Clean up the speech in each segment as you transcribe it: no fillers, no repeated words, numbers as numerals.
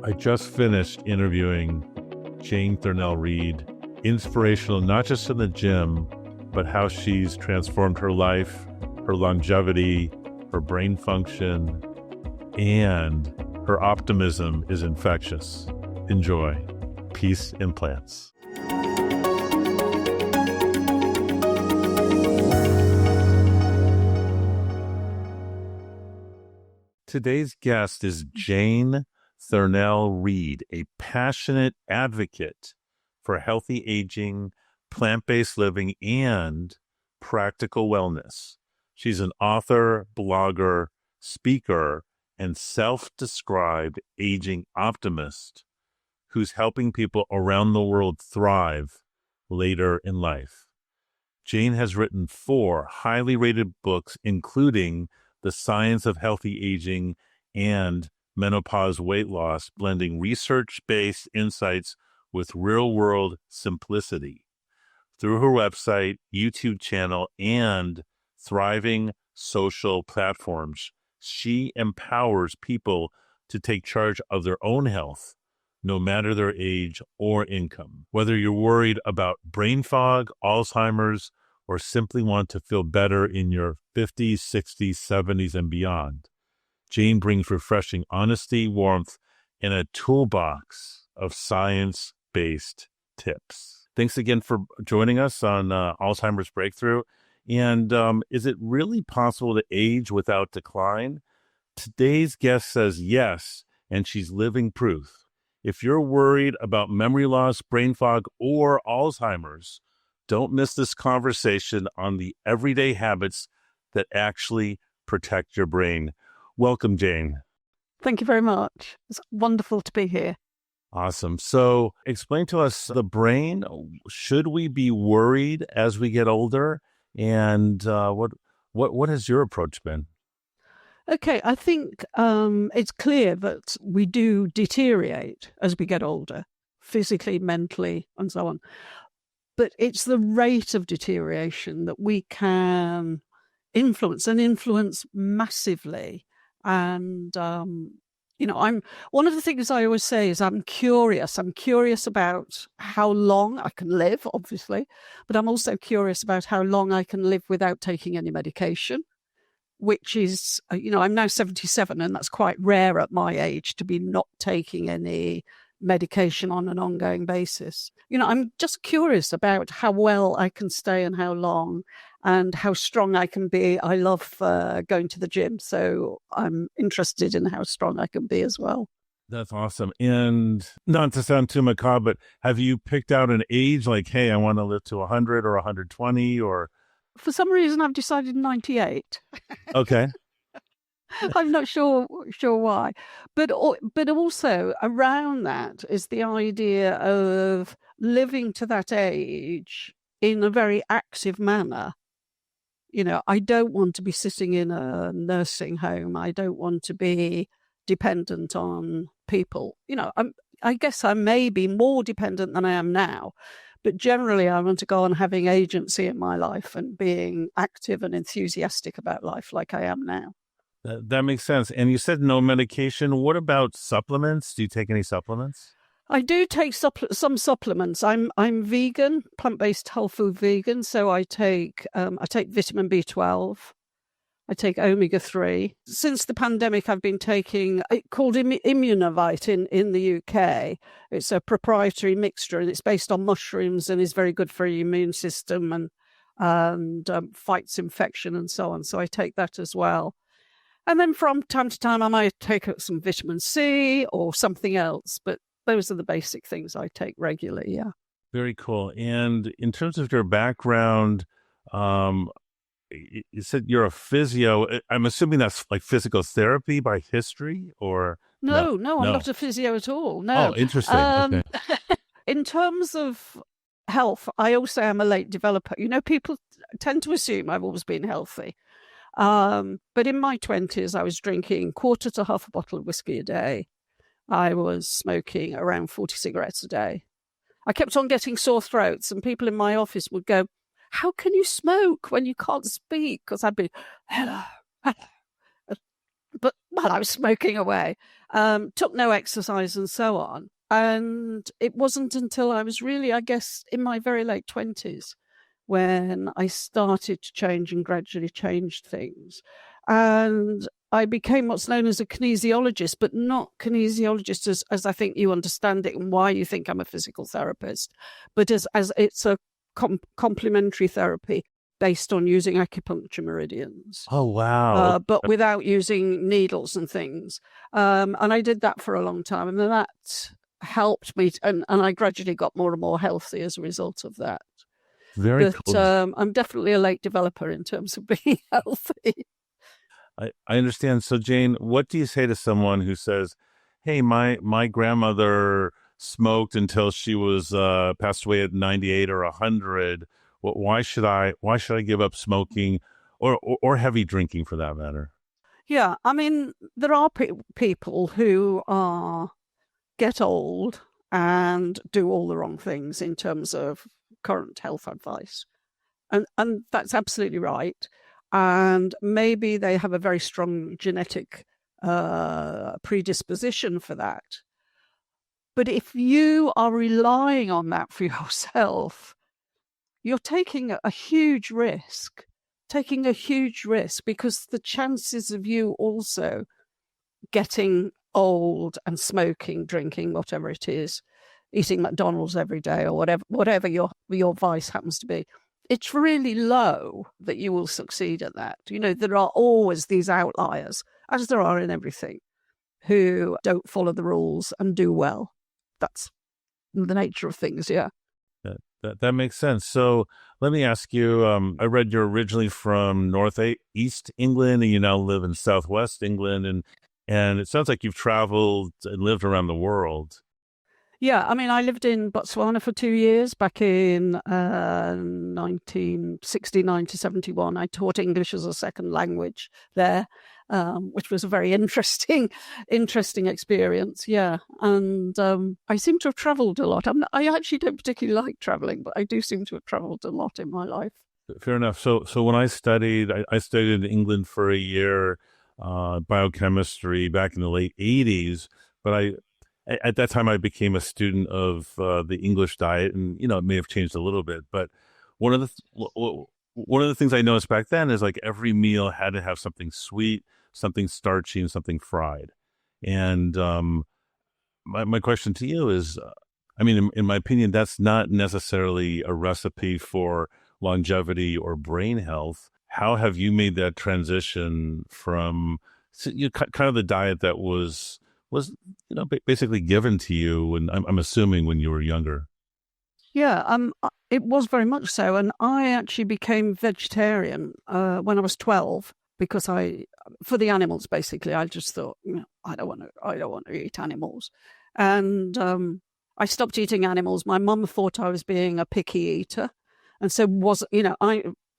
I just finished interviewing Jane Thurnell-Read, inspirational not just in the gym, but how she's transformed her life, her longevity, her brain function, and her optimism is infectious. Enjoy. Peace in plants. Today's guest is Jane Thurnell-Read, a passionate advocate for healthy aging, plant-based living, and practical wellness. She's an author, blogger, speaker, and self-described aging optimist who's helping people around the world thrive later in life. Jane has written 4 highly rated books, including The Science of Healthy Aging and Menopause Weight Loss, blending research-based insights with real-world simplicity. Through her website, YouTube channel, and thriving social platforms, she empowers people to take charge of their own health, no matter their age or income. Whether you're worried about brain fog, Alzheimer's, or simply want to feel better in your 50s, 60s, 70s, and beyond, Jane brings refreshing honesty, warmth, and a toolbox of science-based tips. Thanks again for joining us on Alzheimer's Breakthrough. And is it really possible to age without decline? Today's guest says yes, and she's living proof. If you're worried about memory loss, brain fog, or Alzheimer's, don't miss this conversation on the everyday habits that actually protect your brain. Welcome, Jane. Thank you very much. It's wonderful to be here. Awesome. So explain to us the brain. Should we be worried as we get older? And what has your approach been? Okay, I think it's clear that we do deteriorate as we get older, physically, mentally, and so on. But it's the rate of deterioration that we can influence massively. And, I'm one of the things I always say is I'm curious. I'm curious about how long I can live, obviously, but I'm also curious about how long I can live without taking any medication, which is, I'm now 77, and that's quite rare at my age to be not taking any medication on an ongoing basis. I'm just curious about how well I can stay and how long and how strong I can be. I love going to the gym, so I'm interested in how strong I can be as well. That's awesome. And not to sound too macabre, but have you picked out an age like, hey, I want to live to 100 or 120 or? For some reason, I've decided 98. Okay. I'm not sure why, but also around that is the idea of living to that age in a very active manner. I don't want to be sitting in a nursing home. I don't want to be dependent on people. I guess I may be more dependent than I am now, but generally I want to go on having agency in my life and being active and enthusiastic about life like I am now. That makes sense. And you said no medication. What about supplements? Do you take any supplements? I do take some supplements. I'm vegan, plant-based whole food vegan. So I take vitamin B12. I take omega-3. Since the pandemic, I've been taking it called Immunovite in the UK. It's a proprietary mixture, and it's based on mushrooms and is very good for your immune system and fights infection and so on. So I take that as well. And then from time to time, I might take some vitamin C or something else. But those are the basic things I take regularly, yeah. Very cool. And in terms of your background, you said you're a physio. I'm assuming that's like physical therapy by history or? No, I'm not a physio at all. No. Oh, interesting. Okay. In terms of health, I also am a late developer. People tend to assume I've always been healthy. But in my 20s, I was drinking quarter to half a bottle of whiskey a day. I was smoking around 40 cigarettes a day. I kept on getting sore throats, and people in my office would go, "How can you smoke when you can't speak?" Because I'd be, hello. But I was smoking away. took no exercise and so on. And it wasn't until I was really, I guess, in my very late 20s when I started to change and gradually changed things. And I became what's known as a kinesiologist, but not kinesiologist as I think you understand it and why you think I'm a physical therapist, but as it's a complementary therapy based on using acupuncture meridians. Oh, wow. But without using needles and things. And I did that for a long time. And then that helped me. And I gradually got more and more healthy as a result of that. Very But cool. I'm definitely a late developer in terms of being healthy. I understand. So, Jane, what do you say to someone who says, "Hey, my grandmother smoked until she was passed away at 98 or 100. Why should I give up smoking or heavy drinking for that matter?" Yeah, I mean, there are people who get old and do all the wrong things in terms of current health advice. And that's absolutely right. And maybe they have a very strong genetic predisposition for that. But if you are relying on that for yourself, you're taking a huge risk, because the chances of you also getting old and smoking, drinking, whatever it is, eating McDonald's every day or whatever your vice happens to be, it's really low that you will succeed at that. You know, there are always these outliers, as there are in everything, who don't follow the rules and do well. That's the nature of things, yeah. That makes sense. So let me ask you, I read you're originally from East England and you now live in Southwest England. And it sounds like you've traveled and lived around the world. Yeah, I mean, I lived in Botswana for 2 years back in 1969 to 71. I taught English as a second language there, which was a very interesting experience. Yeah, and I seem to have travelled a lot. I actually don't particularly like travelling, but I do seem to have travelled a lot in my life. Fair enough. So when I studied in England for a year, biochemistry back in the late 80s, but at that time I became a student of the English diet, and it may have changed a little bit, but one of the things I noticed back then is like every meal had to have something sweet, something starchy, and something fried. And my question to you is, I mean, in my opinion, that's not necessarily a recipe for longevity or brain health. How have you made that transition from kind of the diet that was basically given to you, and I'm assuming when you were younger? Yeah, it was very much so, and I actually became vegetarian when I was 12 because for the animals, basically. I just thought, I don't want to eat animals, and I stopped eating animals. My mum thought I was being a picky eater, and so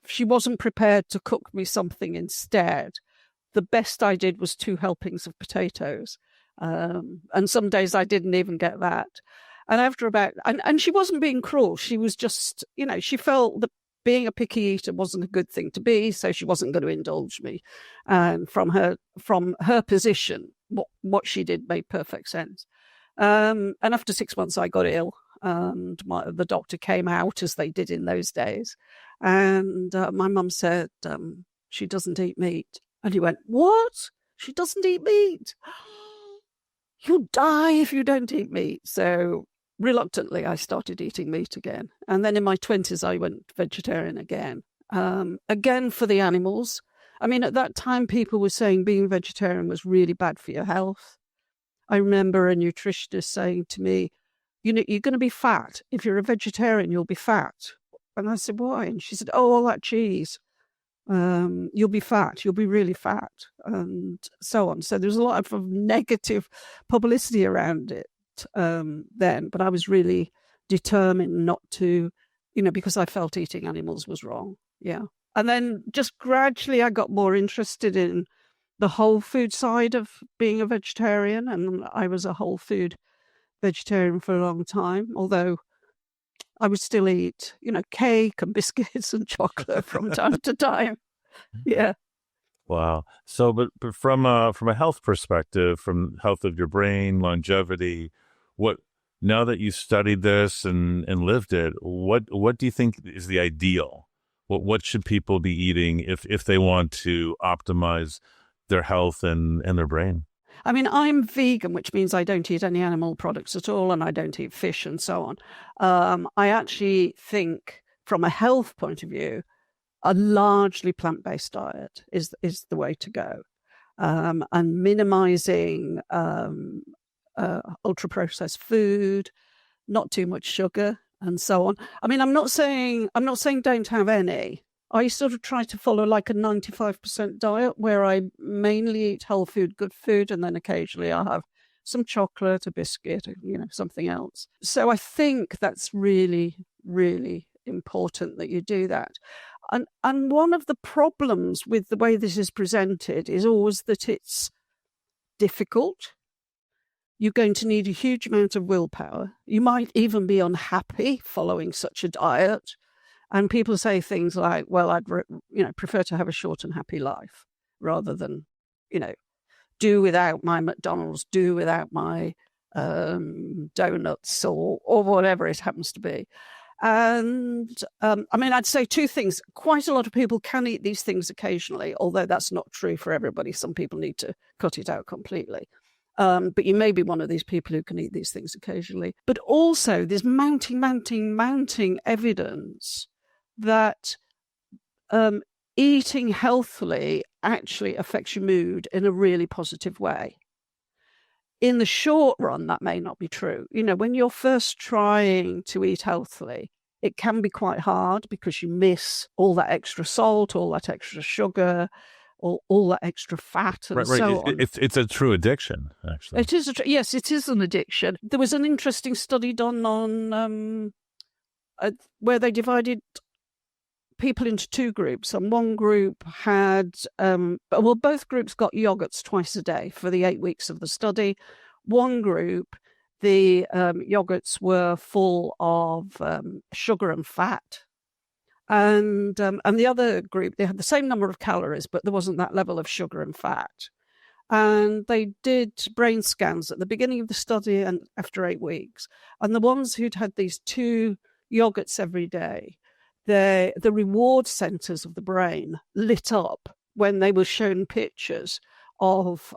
she wasn't prepared to cook me something instead. The best I did was 2 helpings of potatoes. And some days I didn't even get that. And after and she wasn't being cruel. She was just, she felt that being a picky eater wasn't a good thing to be, so she wasn't going to indulge me. And from her position, what she did made perfect sense. And after 6 months, I got ill, and the doctor came out, as they did in those days. And my mum said, she doesn't eat meat. And he went, "What? She doesn't eat meat? You'll die if you don't eat meat." So reluctantly, I started eating meat again. And then in my 20s, I went vegetarian again. Again, for the animals. I mean, at that time, people were saying being vegetarian was really bad for your health. I remember a nutritionist saying to me, you're going to be fat. If you're a vegetarian, you'll be fat. And I said, why? And she said, oh, all that cheese. You'll be fat. You'll be really fat, and so on. So there's a lot of negative publicity around it then. But I was really determined not to, because I felt eating animals was wrong. Yeah. And then just gradually I got more interested in the whole food side of being a vegetarian. And I was a whole food vegetarian for a long time, although I would still eat, cake and biscuits and chocolate from time to time. Yeah. Wow. So, but from a health perspective, from health of your brain, longevity, what now that you studied this and lived it, what do you think is the ideal? What should people be eating if they want to optimize their health and their brain? I mean, I'm vegan, which means I don't eat any animal products at all, and I don't eat fish and so on. I actually think, from a health point of view, a largely plant-based diet is the way to go, and minimizing ultra-processed food, not too much sugar, and so on. I mean, I'm not saying don't have any. I sort of try to follow like a 95% diet where I mainly eat whole food, good food, and then occasionally I'll have some chocolate, a biscuit, something else. So I think that's really, really important that you do that. And one of the problems with the way this is presented is always that it's difficult. You're going to need a huge amount of willpower. You might even be unhappy following such a diet. And people say things like, well, I'd prefer to have a short and happy life rather than, do without my McDonald's, do without my donuts or whatever it happens to be. And I mean, I'd say two things. Quite a lot of people can eat these things occasionally, although that's not true for everybody. Some people need to cut it out completely. But you may be one of these people who can eat these things occasionally. But also there's mounting evidence that eating healthily actually affects your mood in a really positive way. In the short run, that may not be true. When you're first trying to eat healthily, it can be quite hard because you miss all that extra salt, all that extra sugar, all that extra fat, and so on. It's a true addiction, actually. It is. Yes, it is an addiction. There was an interesting study done on where they divided people into two groups, and one group had both groups got yogurts twice a day for the 8 weeks of the study. One group, the yogurts were full of sugar and fat, and the other group, they had the same number of calories, but there wasn't that level of sugar and fat. And they did brain scans at the beginning of the study and after 8 weeks, and the ones who'd had these two yogurts every day, the reward centers of the brain lit up when they were shown pictures of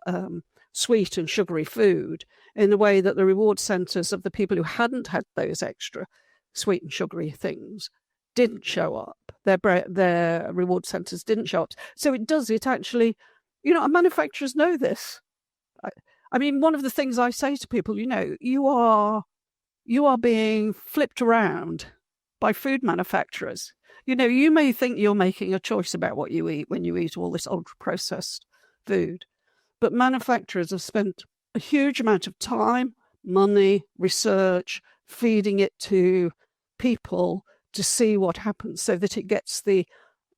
sweet and sugary food, in a way that the reward centers of the people who hadn't had those extra sweet and sugary things didn't show up. Their reward centers didn't show up. So it actually, and manufacturers know this. I mean, one of the things I say to people, you are being flipped around by food manufacturers. You may think you're making a choice about what you eat when you eat all this ultra-processed food, but manufacturers have spent a huge amount of time, money, research, feeding it to people to see what happens so that it gets the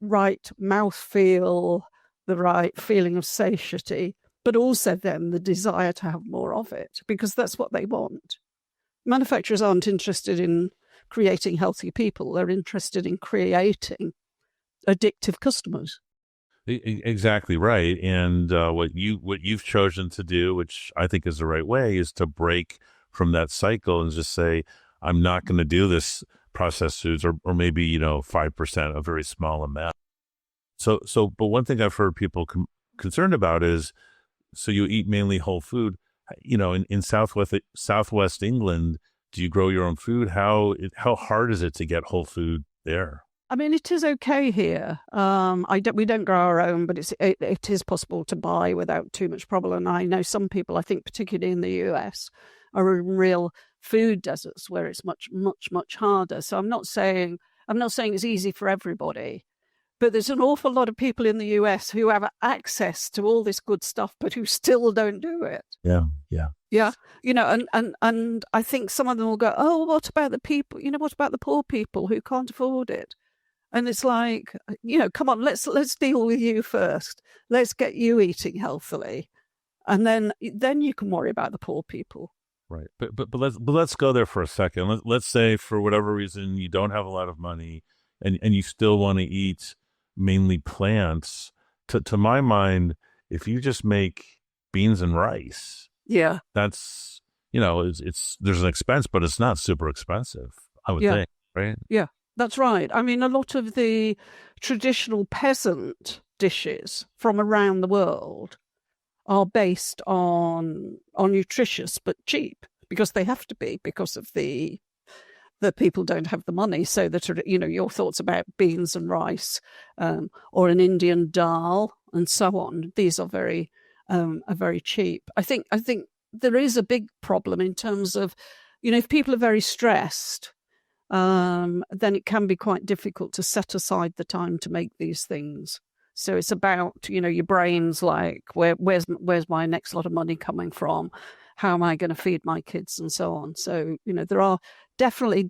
right mouthfeel, the right feeling of satiety, but also then the desire to have more of it, because that's what they want. Manufacturers aren't interested in creating healthy people. They're interested in creating addictive customers. Exactly right. And what you've chosen to do, which I think is the right way, is to break from that cycle and just say, I'm not going to do this processed foods, or maybe 5%, a very small amount. So but one thing I've heard people concerned about is, so you eat mainly whole food. In Southwest England, do you grow your own food? How hard is it to get whole food there? I mean, it is okay here. We don't grow our own, but it is possible to buy without too much problem. And I know some people, I think particularly in the US, are in real food deserts where it's much, much, much harder. So I'm not saying it's easy for everybody, but there's an awful lot of people in the US who have access to all this good stuff, but who still don't do it. Yeah. And I think some of them will go, oh, what about the people? What about the poor people who can't afford it? And it's like, come on, let's deal with you first. Let's get you eating healthily, and then you can worry about the poor people. Right, but let's go there for a second. Let's say for whatever reason you don't have a lot of money, and you still want to eat mainly plants. to my mind, if you just make beans and rice, Yeah. that's, it's there's an expense, but it's not super expensive, I would Yeah. think, right? Yeah, that's right. I mean, a lot of the traditional peasant dishes from around the world are based on are nutritious but cheap, because they have to be, because of the people don't have the money. So that, your thoughts about beans and rice, or an Indian dal and so on, these are very cheap. I think there is a big problem in terms of, if people are very stressed, then it can be quite difficult to set aside the time to make these things. So it's about, your brain's like, where's my next lot of money coming from? How am I going to feed my kids and so on? So, there are definitely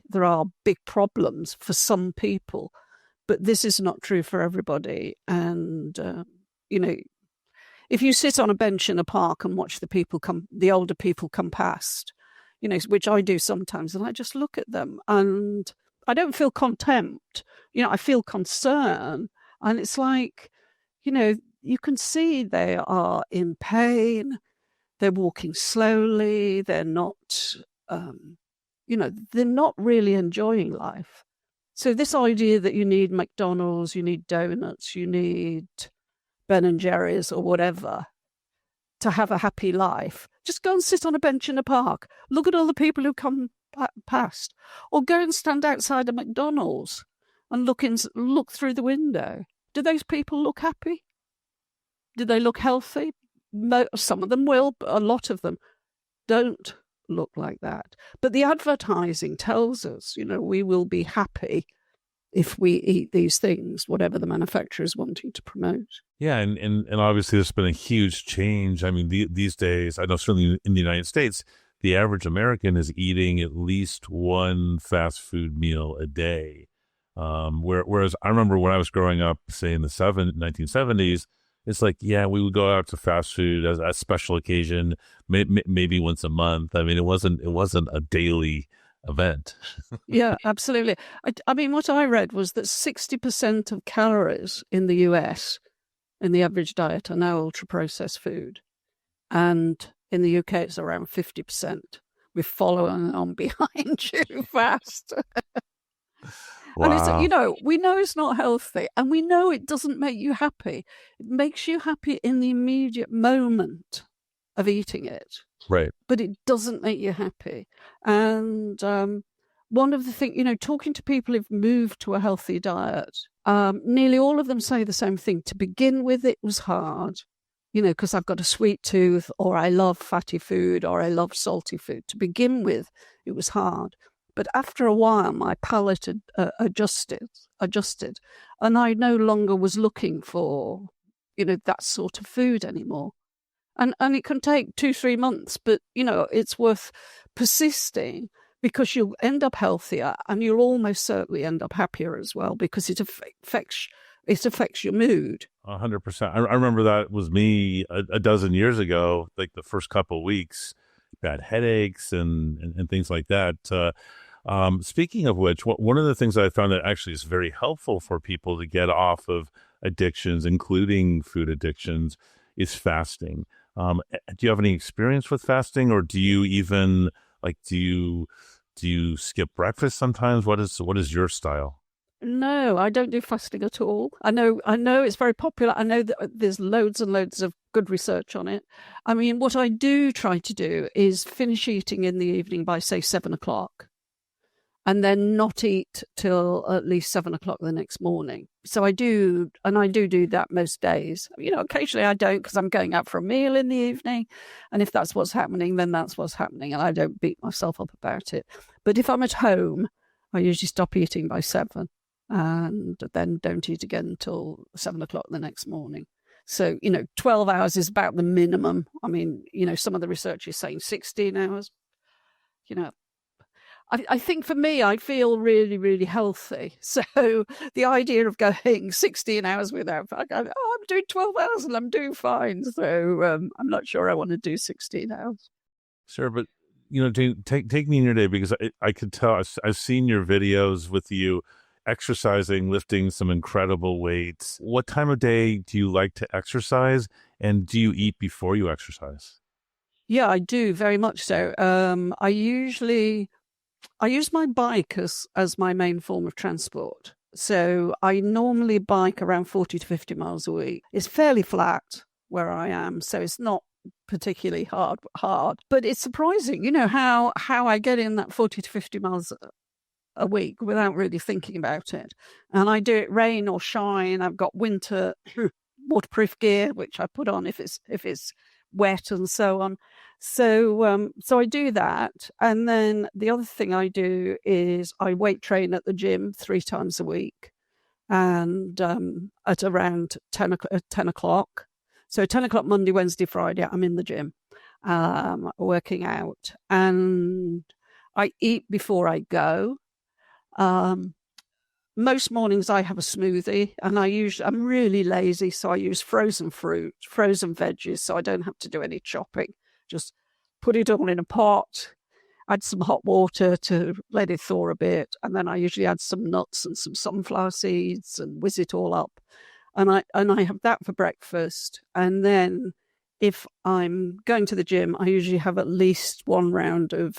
there are big problems for some people, but this is not true for everybody. And, if you sit on a bench in a park and watch the older people come past, which I do sometimes, and I just look at them and I don't feel contempt, I feel concern. And it's like, you can see they are in pain, they're walking slowly, they're not, they're not really enjoying life. So this idea that you need McDonald's, you need donuts, you need Ben and Jerry's or whatever to have a happy life, just go and sit on a bench in a park. Look at all the people who come past, or go and stand outside a McDonald's and look through the window. Do those people look happy? Do they look healthy? Some of them will, but a lot of them don't look like that. But the advertising tells us, we will be happy if we eat these things, whatever the manufacturer is wanting to promote. Yeah, and obviously there's been a huge change. I mean, these days, I know certainly in the United States, the average American is eating at least one fast food meal a day. Whereas I remember when I was growing up, say in the 1970s, it's like, yeah, we would go out to fast food as a special occasion, maybe once a month. I mean, it wasn't a daily event. Yeah, absolutely. I mean, what I read was that 60% of calories in the US in the average diet are now ultra-processed food. And in the UK, it's around 50%. We're following on behind you fast. Wow. And we know it's not healthy, and we know it doesn't make you happy. It makes you happy in the immediate moment of eating it. Right. But it doesn't make you happy. And one of the things, talking to people who've moved to a healthy diet, nearly all of them say the same thing. To begin with, it was hard, because I've got a sweet tooth, or I love fatty food, or I love salty food. To begin with, it was hard. But after a while, my palate had adjusted, and I no longer was looking for, that sort of food anymore. And it can take 2-3 months, but, it's worth persisting, because you'll end up healthier, and you'll almost certainly end up happier as well, because it affects your mood. 100%. I remember that was me a dozen years ago, like the first couple of weeks, bad headaches and things like that. Speaking of which, one of the things I found that actually is very helpful for people to get off of addictions, including food addictions, is fasting. Do you have any experience with fasting, or do you even do you skip breakfast sometimes? What is your style? No, I don't do fasting at all. I know it's very popular. I know that there's loads and loads of good research on it. I mean, what I do try to do is finish eating in the evening by, say, 7:00, and then not eat till at least 7:00 the next morning. So I do that most days. Occasionally I don't, because I'm going out for a meal in the evening. And if that's what's happening, then that's what's happening. And I don't beat myself up about it. But if I'm at home, I usually stop eating by 7, and then don't eat again until 7:00 the next morning. So, 12 hours is about the minimum. I mean, some of the research is saying 16 hours. I think for me, I feel really, really healthy. So the idea of going 16 hours without, I'm doing 12 hours and I'm doing fine. So I'm not sure I want to do 16 hours. Sure, but take me in your day, because I could tell I've seen your videos with you exercising, lifting some incredible weights. What time of day do you like to exercise, and do you eat before you exercise? Yeah, I do very much so. I use my bike as my main form of transport. So I normally bike around 40 to 50 miles a week. It's fairly flat where I am, so it's not particularly hard, but it's surprising, how I get in that 40 to 50 miles a week without really thinking about it. And I do it rain or shine. I've got winter waterproof gear, which I put on if it's wet and so on. So I do that. And then the other thing I do is I weight train at the gym 3 times a week, and at around 10 o'clock. So 10 o'clock Monday, Wednesday, Friday, I'm in the gym working out. And I eat before I go. Most mornings I have a smoothie, and I'm really lazy, so I use frozen fruit, frozen veggies, so I don't have to do any chopping. Just put it all in a pot, add some hot water to let it thaw a bit, and then I usually add some nuts and some sunflower seeds and whiz it all up. And I have that for breakfast. And then if I'm going to the gym, I usually have at least one round of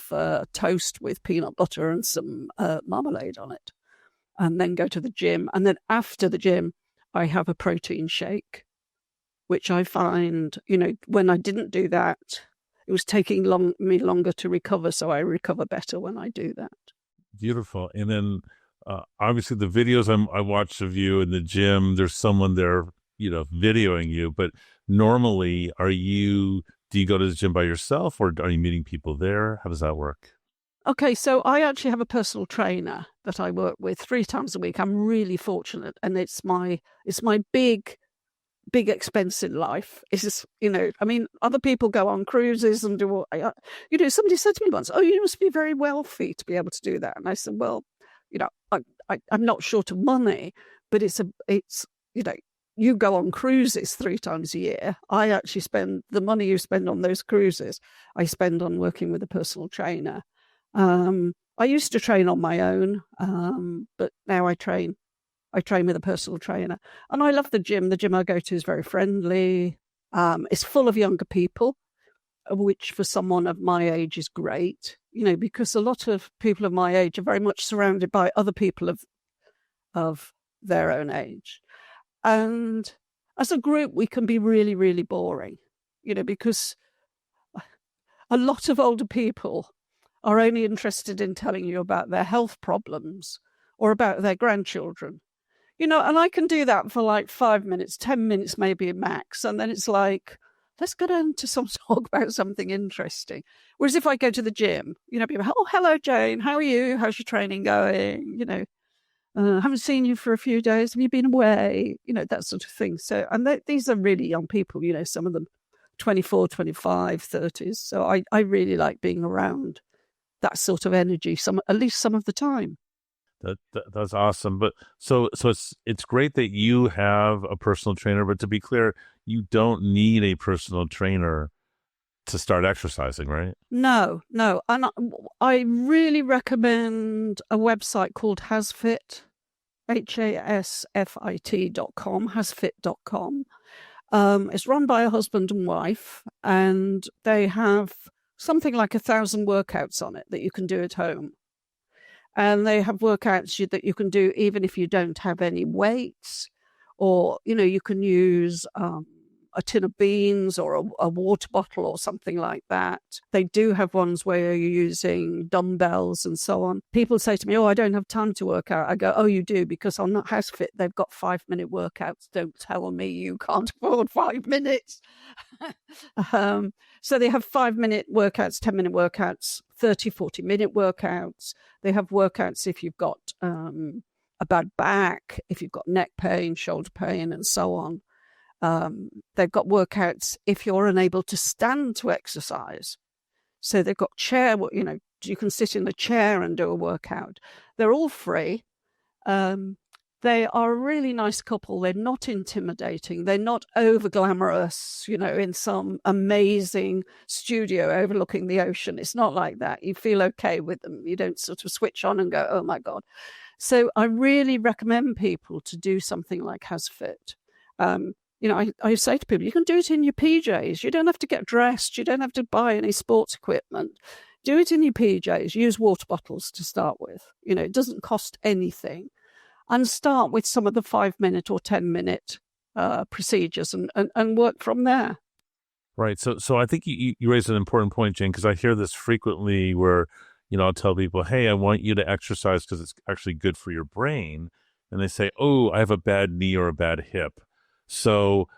toast with peanut butter and some marmalade on it, and then go to the gym. And then after the gym, I have a protein shake, which I find, when I didn't do that, it was taking me longer to recover. So I recover better when I do that. Beautiful. And then obviously the videos I watch of you in the gym, there's someone there, videoing you. But normally, do you go to the gym by yourself, or are you meeting people there? How does that work? Okay, so I actually have a personal trainer that I work with 3 times a week. I'm really fortunate, and it's my big expense in life. It's just, other people go on cruises and do, somebody said to me once, "Oh, you must be very wealthy to be able to do that." And I said, "Well, I'm not short of money, but it's you go on cruises 3 times a year. I actually spend the money you spend on those cruises, I spend on working with a personal trainer." I used to train on my own, but now I train with a personal trainer. And I love the gym. The gym I go to is very friendly. It's full of younger people, which for someone of my age is great, because a lot of people of my age are very much surrounded by other people of their own age. And as a group, we can be really, really boring, because a lot of older people are only interested in telling you about their health problems or about their grandchildren. And I can do that for like 5 minutes, 10 minutes, maybe max. And then it's like, let's go down to some talk about something interesting. Whereas if I go to the gym, people, "Oh, hello, Jane. How are you? How's your training going? Haven't seen you for a few days. Have you been away?" That sort of thing. So, and these are really young people, some of them 24, 25, 30s. So I really like being around that sort of energy, at least some of the time. That's awesome. But so it's great that you have a personal trainer, but to be clear, you don't need a personal trainer to start exercising, right? No. And I really recommend a website called HasFit, HASFIT.com, hasfit.com. It's run by a husband and wife, and they have something like 1,000 workouts on it that you can do at home. And they have workouts that you can do even if you don't have any weights, or, you can use a tin of beans or a water bottle or something like that. They do have ones where you're using dumbbells and so on. People say to me, "Oh, I don't have time to work out." I go, "Oh, you do, because on HouseFit, they've got 5-minute workouts. Don't tell me you can't afford 5 minutes." So they have 5-minute workouts, 10-minute workouts, 30, 40-minute workouts. They have workouts if you've got a bad back, if you've got neck pain, shoulder pain, and so on. They've got workouts if you're unable to stand to exercise. So they've got you can sit in a chair and do a workout. They're all free. They are a really nice couple. They're not intimidating. They're not over glamorous, in some amazing studio overlooking the ocean. It's not like that. You feel okay with them. You don't sort of switch on and go, "Oh my God." So I really recommend people to do something like HasFit. I say to people, you can do it in your PJs. You don't have to get dressed. You don't have to buy any sports equipment. Do it in your PJs. Use water bottles to start with. It doesn't cost anything. And start with some of the 5-minute or 10-minute procedures and work from there. Right. So I think you raised an important point, Jane, because I hear this frequently where, I'll tell people, hey, I want you to exercise because it's actually good for your brain. And they say, oh, I have a bad knee or a bad hip. So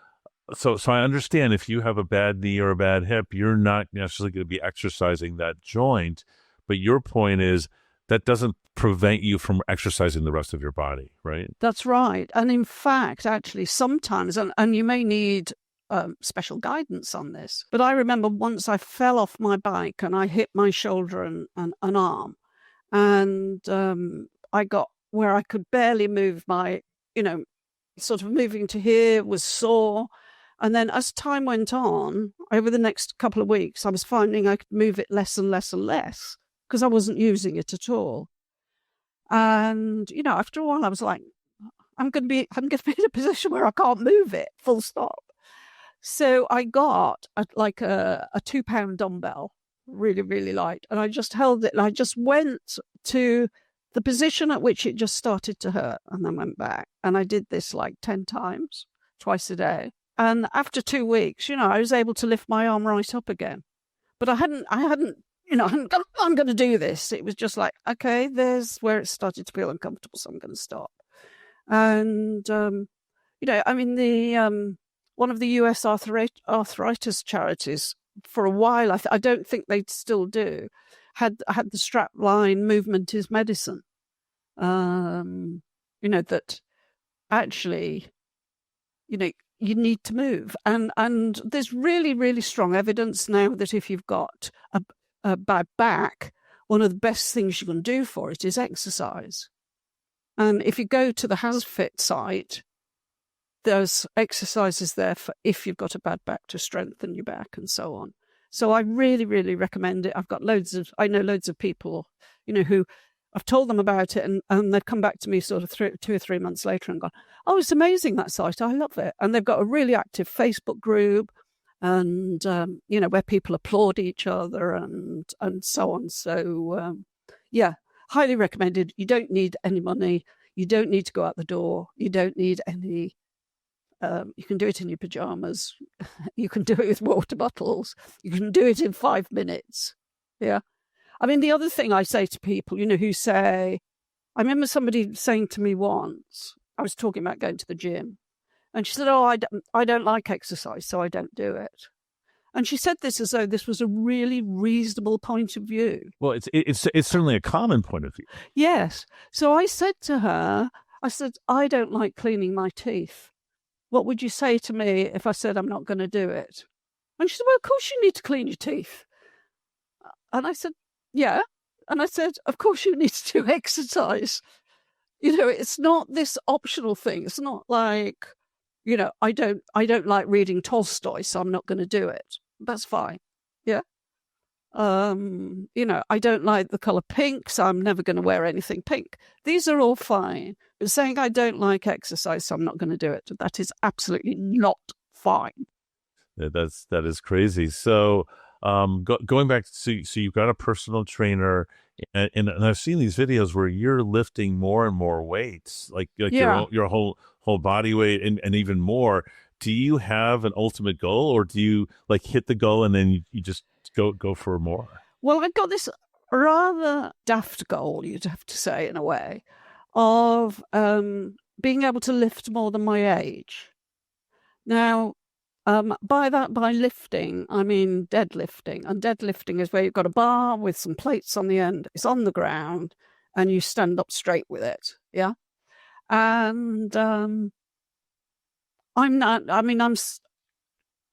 I understand if you have a bad knee or a bad hip, you're not necessarily going to be exercising that joint. But your point is that doesn't prevent you from exercising the rest of your body, right? That's right. And in fact, actually, sometimes, and you may need special guidance on this, but I remember once I fell off my bike and I hit my shoulder and an arm, and I got where I could barely move my, sort of moving to here was sore. And then as time went on, over the next couple of weeks, I was finding I could move it less and less and less because I wasn't using it at all. And, after a while, I was like, I'm going to be in a position where I can't move it, full stop. So I got a 2-pound dumbbell, really, really light. And I just held it and I just went to the position at which it just started to hurt and then went back. And I did this like 10 times, twice a day. And after 2 weeks, I was able to lift my arm right up again. But I hadn't gone, I'm going to do this. It was just like, okay, there's where it started to feel uncomfortable, so I'm going to stop. And, one of the US arthritis charities, for a while, I don't think they still do, had the strapline movement is medicine. That actually, you need to move. And there's really, really strong evidence now that if you've got a bad back, one of the best things you can do for it is exercise. And if you go to the HasFit site, there's exercises there for if you've got a bad back to strengthen your back and so on. So I really, really recommend it. I know loads of people, who I've told them about it and they've come back to me sort of 2 or 3 months later and gone, oh, it's amazing, that site. I love it. And they've got a really active Facebook group and, where people applaud each other and so on. So, highly recommended. You don't need any money. You don't need to go out the door. You don't need any... you can do it in your pajamas. You can do it with water bottles. You can do it in 5 minutes. Yeah. I mean, the other thing I say to people, who say, I remember somebody saying to me once, I was talking about going to the gym, and she said, oh, I don't like exercise, so I don't do it. And she said this as though this was a really reasonable point of view. Well, it's certainly a common point of view. Yes. So I said to her, I don't like cleaning my teeth. What would you say to me if I said I'm not going to do it? And she said, well, of course you need to clean your teeth. And I said, yeah. And I said, of course you need to do exercise. It's not this optional thing. It's not like, I don't like reading Tolstoy, so I'm not going to do it. That's fine. Yeah. I don't like the color pink, so I'm never going to wear anything pink. These are all fine. But saying I don't like exercise, so I'm not going to do it, that is absolutely not fine. That is crazy. So going back, so you've got a personal trainer, and I've seen these videos where you're lifting more and more weights, like your whole body weight and even more. Do you have an ultimate goal, or do you like hit the goal and then you just go for more? Well, I've got this rather daft goal, you'd have to say, in a way, of being able to lift more than my age. Now, by lifting, I mean deadlifting. And deadlifting is where you've got a bar with some plates on the end. It's on the ground, and you stand up straight with it. Yeah. And I'm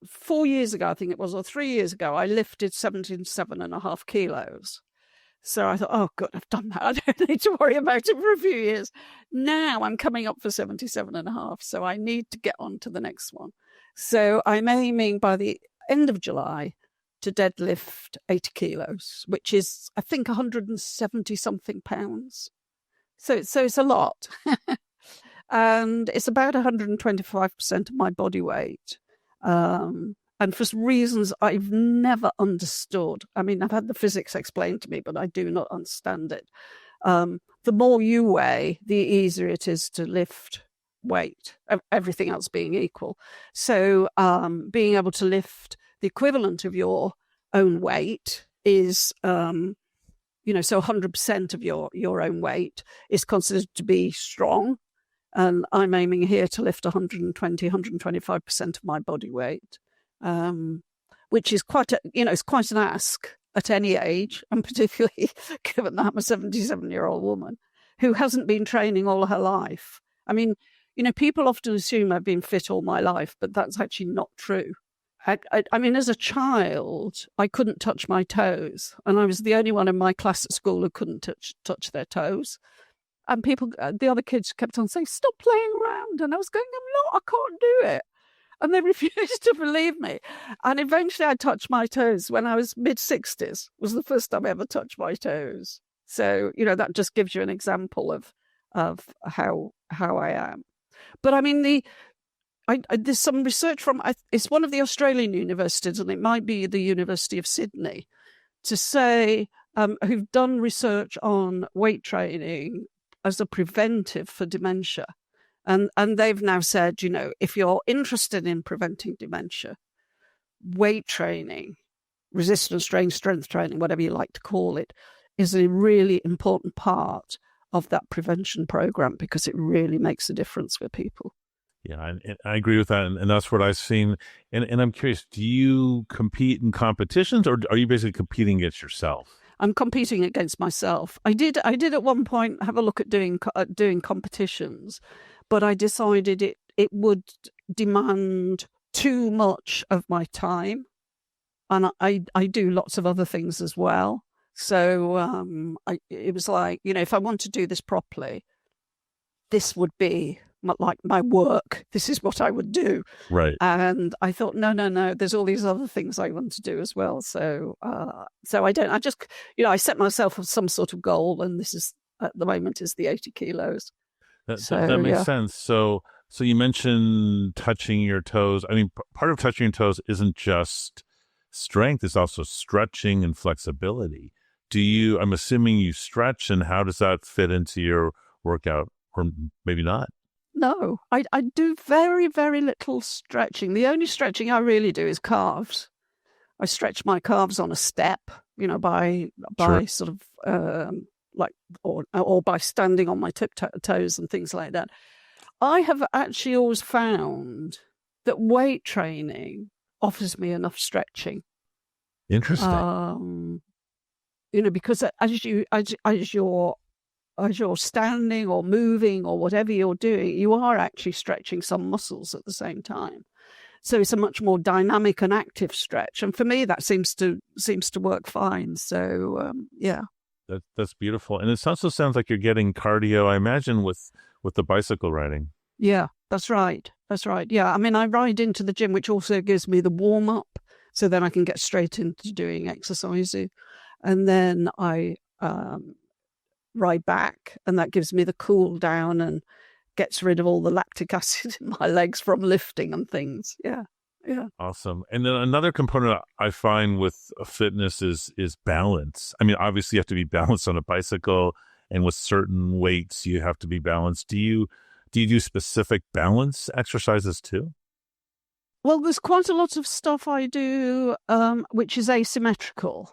4 years ago, I think it was, or 3 years ago, I lifted 77.5 kilos. So I thought, oh, good, I've done that. I don't need to worry about it for a few years. Now I'm coming up for 77.5, so I need to get on to the next one. So I'm aiming by the end of July to deadlift 80 kilos, which is, I think, 170-something pounds. So it's a lot. And it's about 125% of my body weight. And for reasons I've never understood. I mean, I've had the physics explained to me, but I do not understand it. The more you weigh, the easier it is to lift weight, everything else being equal. So being able to lift the equivalent of your own weight is, so 100% of your own weight is considered to be strong. And I'm aiming here to lift 125% of my body weight, which is it's quite an ask at any age, and particularly given that I'm a 77-year-old woman who hasn't been training all her life. I mean, people often assume I've been fit all my life, but that's actually not true. I mean, as a child, I couldn't touch my toes, and I was the only one in my class at school who couldn't touch their toes. And the other kids kept on saying, "Stop playing around." And I was going, "I'm not, I can't do it." And they refused to believe me. And eventually I touched my toes when I was mid-60s, was the first time I ever touched my toes. So, that just gives you an example of how I am. But I mean, there's some research from, it's one of the Australian universities, and it might be the University of Sydney, to say, who've done research on weight training as a preventive for dementia. And they've now said, if you're interested in preventing dementia, weight training, resistance training, strength training, whatever you like to call it, is a really important part of that prevention program, because it really makes a difference for people. Yeah, I agree with that, and that's what I've seen. And I'm curious, do you compete in competitions, or are you basically competing against yourself? I'm competing against myself. I did at one point have a look at doing competitions, but I decided it would demand too much of my time, and I do lots of other things as well. So it was like, if I want to do this properly, this would be like my work. This is what I would do. Right. And I thought, no, there's all these other things I want to do as well. So I don't, I just, I set myself some sort of goal, and this is, at the moment, is the 80 kilos. That makes sense. So you mentioned touching your toes. I mean, part of touching your toes isn't just strength, it's also stretching and flexibility. I'm assuming you stretch, and how does that fit into your workout, or maybe not? No, I do very, very little stretching. The only stretching I really do is calves. I stretch my calves on a step, by Sure. sort of or by standing on my toes and things like that. I have actually always found that weight training offers me enough stretching. Interesting. Because as you're standing or moving or whatever you're doing, you are actually stretching some muscles at the same time. So it's a much more dynamic and active stretch. And for me, that seems to work fine. So, yeah. That's beautiful. And it also sounds like you're getting cardio, I imagine, with the bicycle riding. Yeah, that's right. Yeah. I mean, I ride into the gym, which also gives me the warm up. So then I can get straight into doing exercising. And then I ride back, and that gives me the cool down and gets rid of all the lactic acid in my legs from lifting and things. Yeah. Awesome. And then another component I find with fitness is balance. I mean, obviously you have to be balanced on a bicycle, and with certain weights you have to be balanced. Do you do specific balance exercises too? Well, there's quite a lot of stuff I do which is asymmetrical.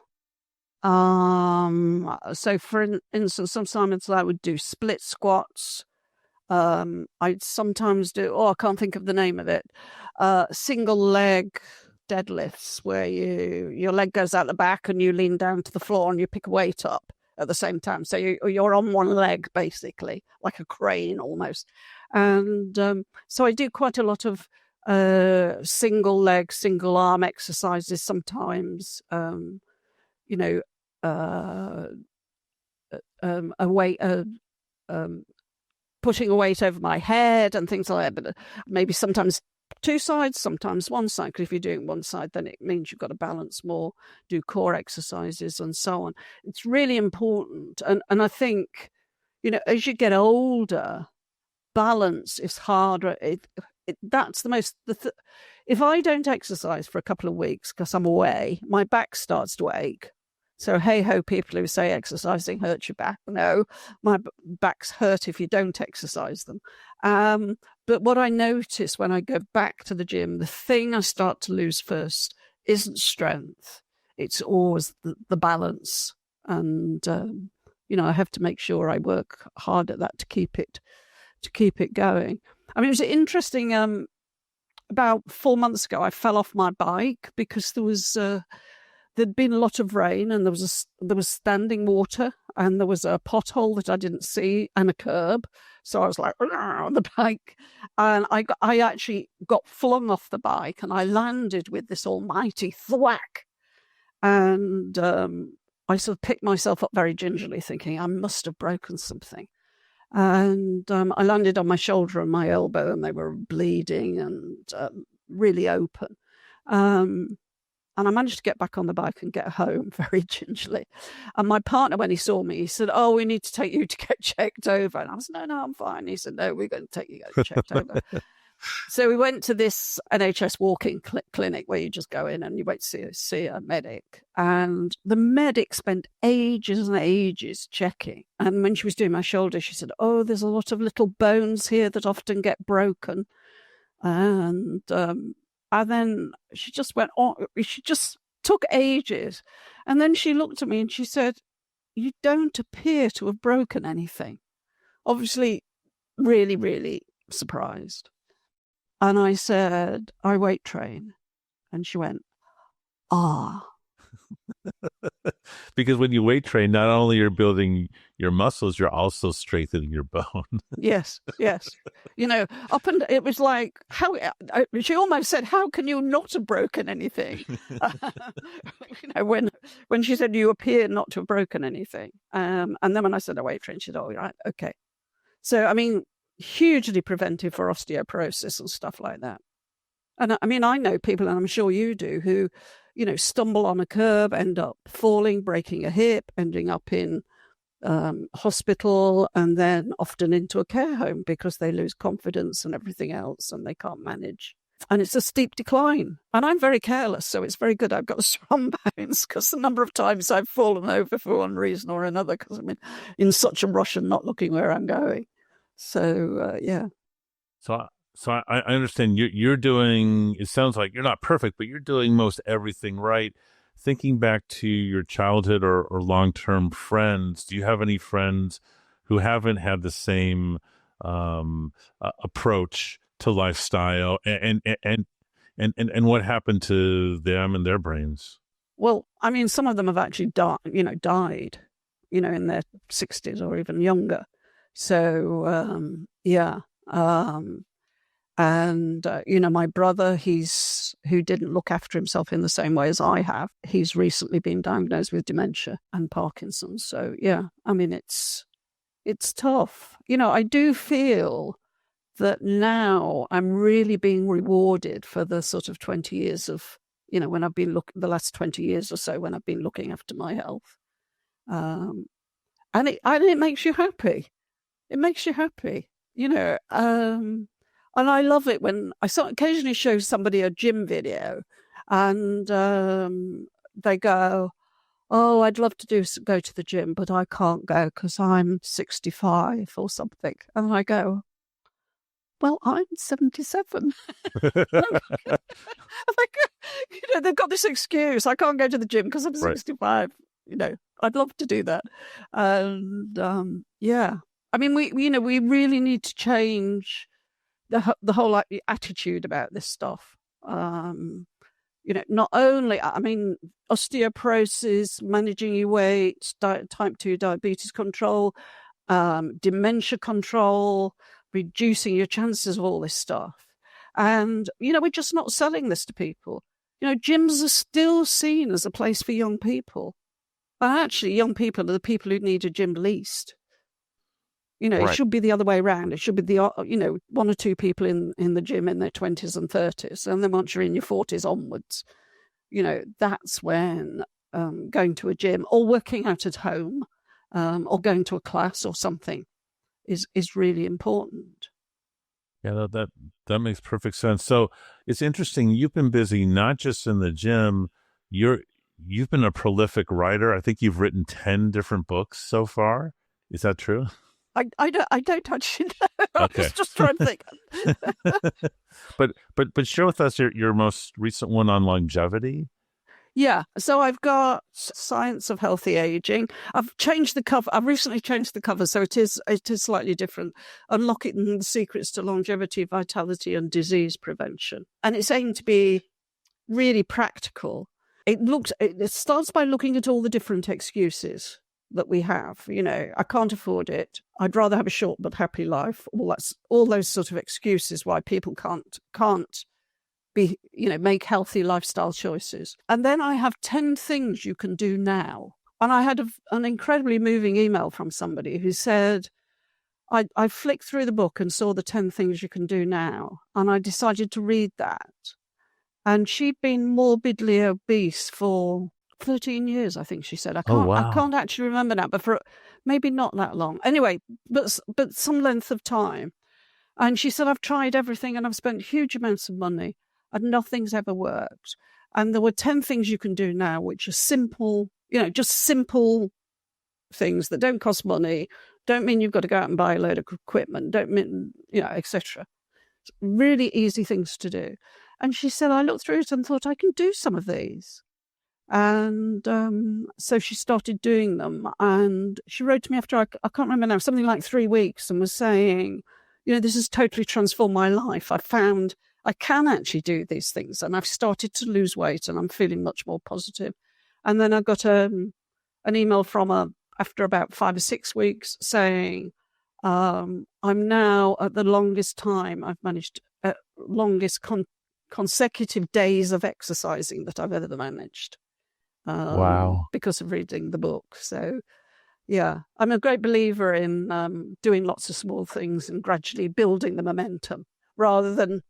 So for instance, sometimes I would do split squats. I'd sometimes do, I can't think of the name of it, single leg deadlifts, where your leg goes out the back and you lean down to the floor and you pick a weight up at the same time. So you're on one leg, basically, like a crane almost. And so I do quite a lot of single leg, single arm exercises sometimes, pushing a weight over my head and things like that. But maybe sometimes two sides, sometimes one side. Because if you're doing one side, then it means you've got to balance more, do core exercises and so on. It's really important. And I think, as you get older, balance is harder. That's the most. If I don't exercise for a couple of weeks because I'm away, my back starts to ache. So hey ho, people who say exercising hurts your back. No, my back's hurt if you don't exercise them. But what I notice when I go back to the gym, the thing I start to lose first isn't strength. It's always the balance. And, I have to make sure I work hard at that to keep it going. I mean, it was interesting. About 4 months ago, I fell off my bike because there'd been a lot of rain and there was standing water and there was a pothole that I didn't see and a curb. So I was like on the bike, and I actually got flung off the bike and I landed with this almighty thwack. And I sort of picked myself up very gingerly, thinking I must have broken something. And I landed on my shoulder and my elbow, and they were bleeding and really open. And I managed to get back on the bike and get home very gingerly. And my partner, when he saw me, he said, "Oh, we need to take you to get checked over." And I was, "No, I'm fine." He said, "No, we're going to take you to get checked over." So we went to this NHS walk-in clinic where you just go in and you wait to see a medic. And the medic spent ages and ages checking. And when she was doing my shoulder, she said, "Oh, there's a lot of little bones here that often get broken." And then she just went on. She just took ages. And then she looked at me and she said, "You don't appear to have broken anything." Obviously, really, really surprised. And I said, "I weight train." And she went, "Ah." Because when you weight train, not only you're building your muscles, you're also strengthening your bone. Yes. It was like, how she almost said, "How can you not have broken anything?" When she said, "You appear not to have broken anything." And then when I said I weight train, she said, "Oh, right, okay." So, I mean, hugely preventive for osteoporosis and stuff like that. And I mean, I know people, and I'm sure you do, who, stumble on a curb, end up falling, breaking a hip, ending up in hospital, and then often into a care home because they lose confidence and everything else and they can't manage. And it's a steep decline. And I'm very careless, so it's very good I've got a strong bounce, because the number of times I've fallen over for one reason or another because I'm in such a rush and not looking where I'm going. So, yeah. So I understand you're doing, it sounds like you're not perfect, but you're doing most everything right. Thinking back to your childhood or long-term friends, do you have any friends who haven't had the same approach to lifestyle, and what happened to them and their brains? Well, I mean, some of them have actually died, in their 60s or even younger. So, yeah. My brother, who didn't look after himself in the same way as I have, he's recently been diagnosed with dementia and Parkinson's. So, yeah, I mean, it's tough. I do feel that now I'm really being rewarded for the sort of 20 years of, when I've been the last 20 years or so when I've been looking after my health. And it makes you happy. It makes you happy, and I love it when I occasionally show somebody a gym video and they go, "Oh, I'd love to go to the gym, but I can't go because I'm 65 or something." And I go, "Well, I'm 77. They've got this excuse. I can't go to the gym because I'm 65. Right. I'd love to do that. And yeah, I mean, we really need to change the whole attitude about this stuff. Not only, I mean, osteoporosis, managing your weight, type 2 diabetes control, dementia control, reducing your chances of all this stuff. And, we're just not selling this to people. Gyms are still seen as a place for young people. And actually, young people are the people who need a gym least. Right. It should be the other way around. It should be one or two people in the gym in their 20s and 30s. And then once you're in your 40s onwards, that's when going to a gym or working out at home or going to a class or something is really important. Yeah, that makes perfect sense. So it's interesting. You've been busy not just in the gym. You've been a prolific writer. I think you've written 10 different books so far. Is that true? I don't actually know. I Okay. was just trying to think. but share with us your most recent one on longevity. Yeah, so I've got Science of Healthy Aging. I've changed the cover. I've recently changed the cover, so it is slightly different. Unlocking the Secrets to Longevity, Vitality, and Disease Prevention, and it's aimed to be really practical. It starts by looking at all the different excuses that we have. You know, I can't afford it. I'd rather have a short but happy life. All those sort of excuses why people can't make healthy lifestyle choices. And then I have 10 things you can do now. And I had an incredibly moving email from somebody who said, I flicked through the book and saw the 10 things you can do now. And I decided to read that. And she'd been morbidly obese for 13 years, I think she said. I can't actually remember now, but for maybe not that long. Anyway, but some length of time. And she said, I've tried everything and I've spent huge amounts of money, and nothing's ever worked. And there were 10 things you can do now, which are simple, just simple things that don't cost money, don't mean you've got to go out and buy a load of equipment, don't mean, etc. Really easy things to do. And she said, I looked through it and thought I can do some of these. And so she started doing them. And she wrote to me after, I can't remember now, something like 3 weeks, and was saying, this has totally transformed my life. I found I can actually do these things, and I've started to lose weight, and I'm feeling much more positive. And then I got an email from her after about 5 or 6 weeks saying, I'm now at the longest time I've managed, longest consecutive days of exercising that I've ever managed. Wow. Because of reading the book. So, yeah, I'm a great believer in doing lots of small things and gradually building the momentum rather than,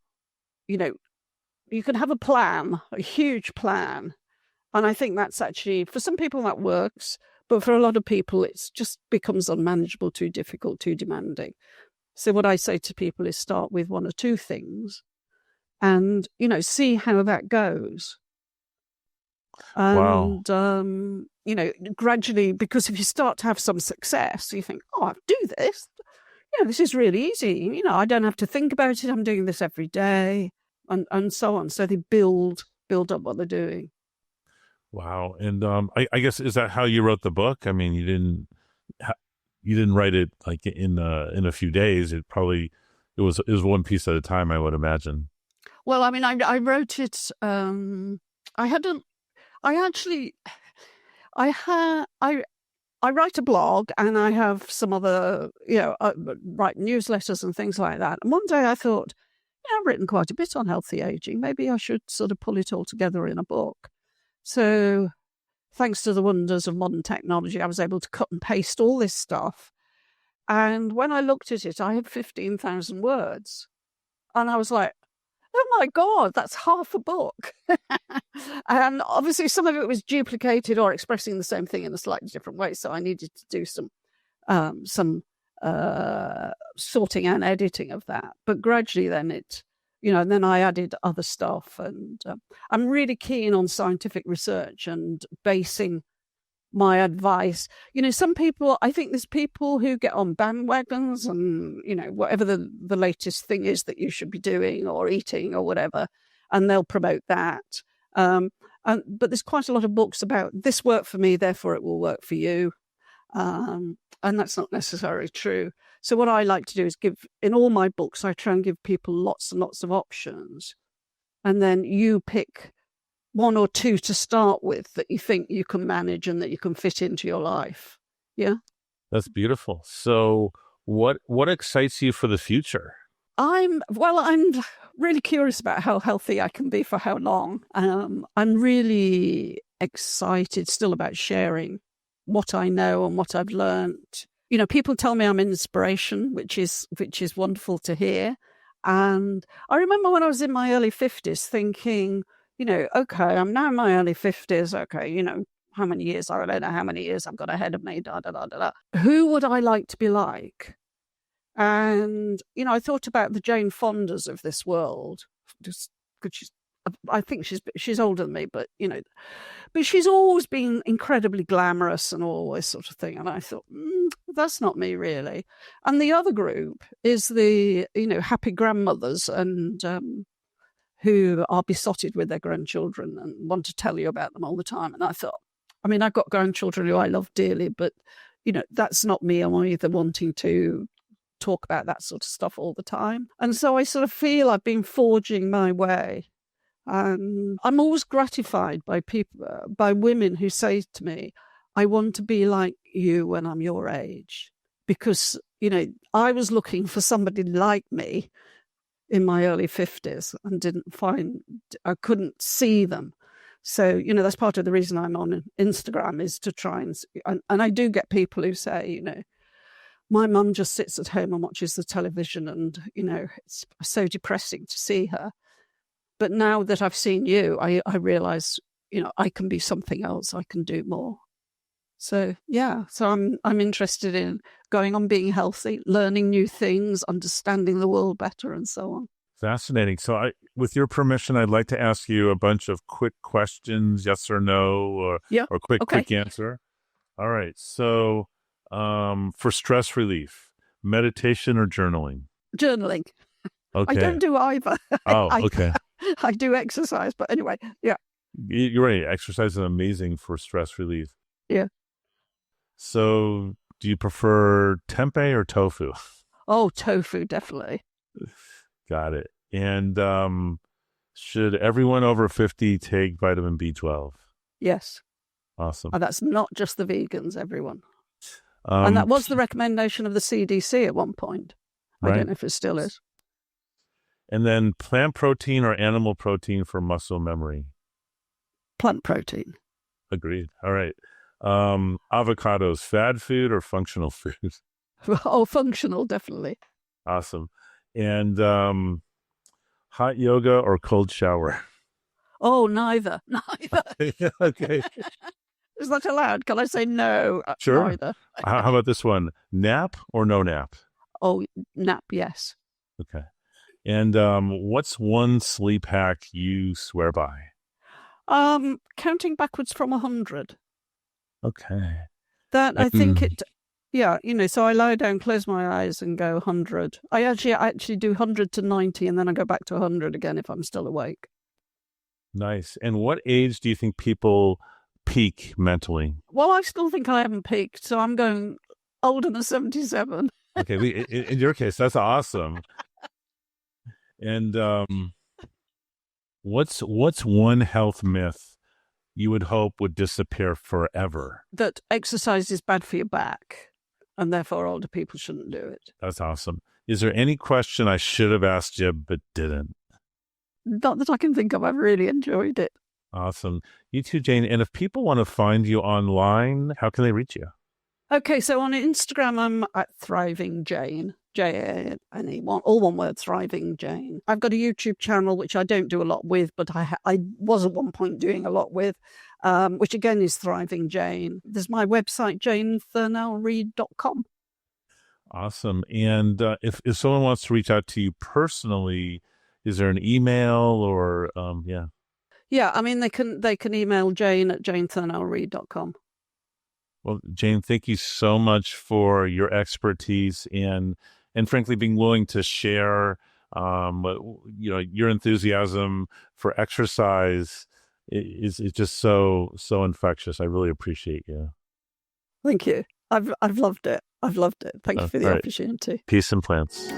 you can have a plan, a huge plan. And I think that's actually, for some people that works, but for a lot of people, it just becomes unmanageable, too difficult, too demanding. So what I say to people is start with 1 or 2 things and, see how that goes. And, gradually, because if you start to have some success, you think, I do this. This is really easy. I don't have to think about it. I'm doing this every day and so on. So they build up what they're doing. Wow. And I guess, is that how you wrote the book? I mean, you didn't write it like in a few days. It was one piece at a time, I would imagine. Well, I mean, I wrote it. I write a blog, and I have some other, write newsletters and things like that. And one day I thought, I've written quite a bit on healthy aging. Maybe I should sort of pull it all together in a book. So thanks to the wonders of modern technology, I was able to cut and paste all this stuff. And when I looked at it, I had 15,000 words. And I was like, oh my God, that's half a book. And obviously some of it was duplicated or expressing the same thing in a slightly different way. So I needed to do some sorting and editing of that. But gradually then and then I added other stuff. And I'm really keen on scientific research and basing my advice. Some people, I think there's people who get on bandwagons and, whatever the latest thing is that you should be doing or eating or whatever, and they'll promote that. But there's quite a lot of books about this worked for me, therefore it will work for you. And that's not necessarily true. So what I like to do is in all my books, I try and give people lots and lots of options. And then you pick 1 or 2 to start with that you think you can manage and that you can fit into your life. Yeah. That's beautiful. So what excites you for the future? I'm really curious about how healthy I can be for how long. I'm really excited still about sharing what I know and what I've learned. People tell me I'm an inspiration, which is wonderful to hear. And I remember when I was in my early 50s thinking, okay, I'm now in my early 50s. Okay, how many years? I don't know how many years I've got ahead of me. Da, da, da, da, da. Who would I like to be like? And, I thought about the Jane Fondas of this world, just because I think she's older than me, but, but she's always been incredibly glamorous and all this sort of thing. And I thought, that's not me really. And the other group is the, happy grandmothers and who are besotted with their grandchildren and want to tell you about them all the time. And I thought, I've got grandchildren who I love dearly, but, that's not me. I'm either wanting to talk about that sort of stuff all the time. And so I sort of feel I've been forging my way. And I'm always gratified by by women who say to me, I want to be like you when I'm your age. Because, I was looking for somebody like me in my early 50s and I couldn't see them. So, that's part of the reason I'm on Instagram, is to try and I do get people who say, my mum just sits at home and watches the television and, it's so depressing to see her. But now that I've seen you, I realise, I can be something else. I can do more. So, yeah. So I'm interested in going on being healthy, learning new things, understanding the world better and so on. Fascinating. So with your permission, I'd like to ask you a bunch of quick questions, yes or no, or quick answer. All right. So for stress relief, meditation or journaling? Journaling. Okay. I don't do either. Oh, okay. I do exercise, but anyway, yeah. You're right. Exercise is amazing for stress relief. Yeah. So do you prefer tempeh or tofu? Oh, tofu, definitely. Got it. And should everyone over 50 take vitamin B12? Yes. Awesome. And that's not just the vegans, everyone. And that was the recommendation of the CDC at one point. Right. I don't know if it still is. And then plant protein or animal protein for muscle memory? Plant protein. Agreed. All right. Avocados, fad food or functional food? Oh, functional, definitely. Awesome. And hot yoga or cold shower? Oh, neither. Okay. Is that allowed? Can I say no? Sure. Neither. How about this one? Nap or no nap? Oh, nap, yes. Okay. And what's one sleep hack you swear by? Counting backwards from 100. Okay. That I think it. Yeah, so I lie down, close my eyes, and go 100. I actually do 100 to 90, and then I go back to 100 again if I'm still awake. Nice. And what age do you think people peak mentally? Well, I still think I haven't peaked, so I'm going older than 77. Okay, in your case, that's awesome. And what's one health myth you would hope would disappear forever? That exercise is bad for your back, and therefore older people shouldn't do it. That's awesome. Is there any question I should have asked you but didn't? Not that I can think of. I've really enjoyed it. Awesome. You too, Jane. And if people want to find you online, how can they reach you? Okay, so on Instagram, I'm at Thriving Jane, Jane, all one word, Thriving Jane. I've got a YouTube channel, which I don't do a lot with, but I was at one point doing a lot with, which again is Thriving Jane. There's my website, JaneThurnell-Read.com. Awesome. And if someone wants to reach out to you personally, is there an email or, yeah? Yeah, I mean, they can email Jane at JaneThurnell-Read.com. Well, Jane, thank you so much for your expertise and frankly being willing to share, your enthusiasm for exercise is just so infectious. I really appreciate you. Thank you. I've loved it. Thank you for the opportunity. Peace and plants.